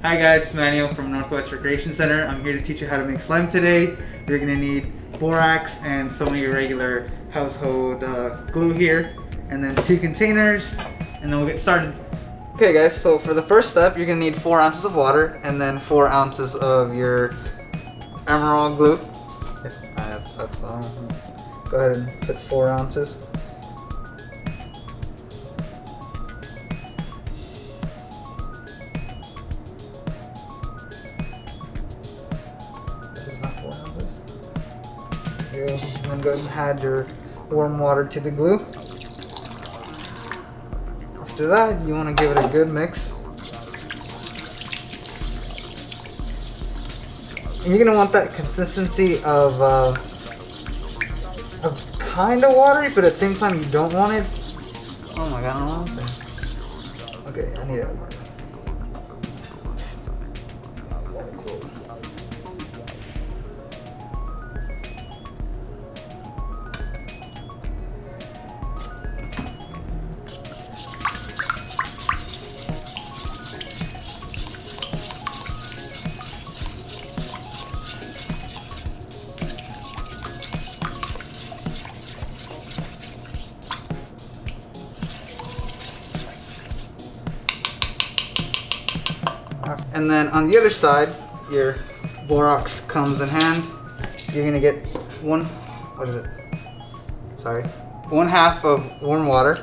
Hi guys, it's Manuel from Northwest Recreation Center. I'm here to teach you how to make slime today. You're going to need borax and some of your regular household glue here, and then 2 containers, and then we'll get started. Okay guys, so for the first step, you're going to need 4 ounces of water and then 4 ounces of your emerald glue. Go ahead and put 4 ounces. And then go ahead and add your warm water to the glue. After that, you want to give it a good mix. And you're going to want that consistency of kind of watery, but at the same time you don't want it. Oh my god, I don't know what I'm saying. Okay, I need it. And then on the other side, your borax comes in hand. You're gonna get 1/2 of warm water.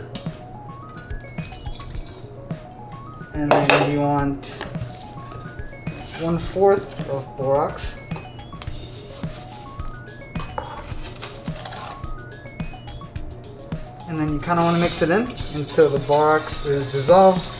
And then you want 1/4 of borax. And then you kind of want to mix it in until the borax is dissolved.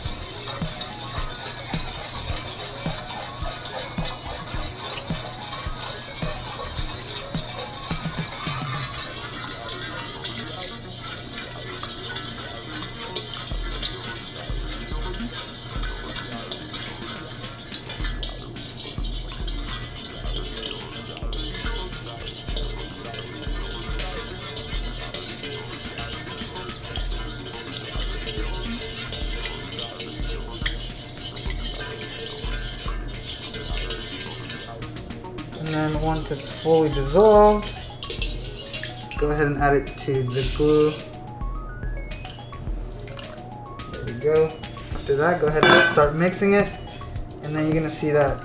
And then once it's fully dissolved, go ahead and add it to the glue. There we go. After that, go ahead and start mixing it. And then you're gonna see that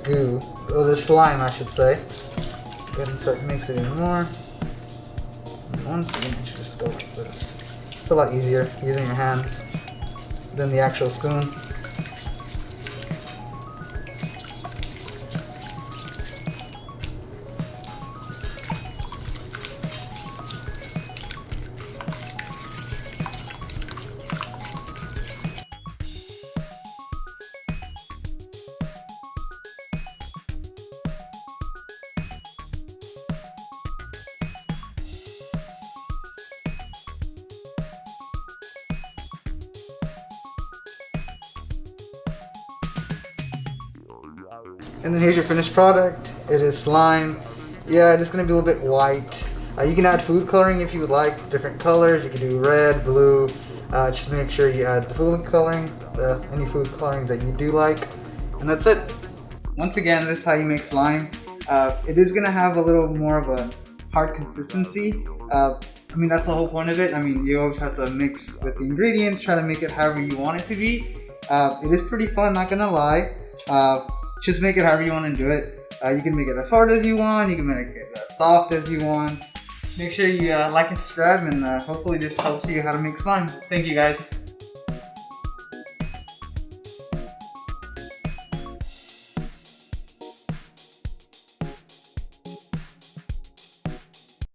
goo, or the slime I should say. Go ahead and start mixing it more. And once again, just go like this. It's a lot easier using your hands than the actual spoon. And then here's your finished product. It is slime. Yeah, it's gonna be a little bit white. You can add food coloring if you would like, different colors. You can do red, blue. Just make sure you add the food coloring, any food coloring that you do like. And that's it. Once again, this is how you make slime. It is gonna have a little more of a hard consistency. I mean, that's the whole point of it. I mean, you always have to mix with the ingredients, try to make it however you want it to be. It is pretty fun, not gonna lie. Just make it however you want to do it. You can make it as hard as you want. You can make it as soft as you want. Make sure you like and subscribe, and hopefully this helps you how to make slime. Thank you guys.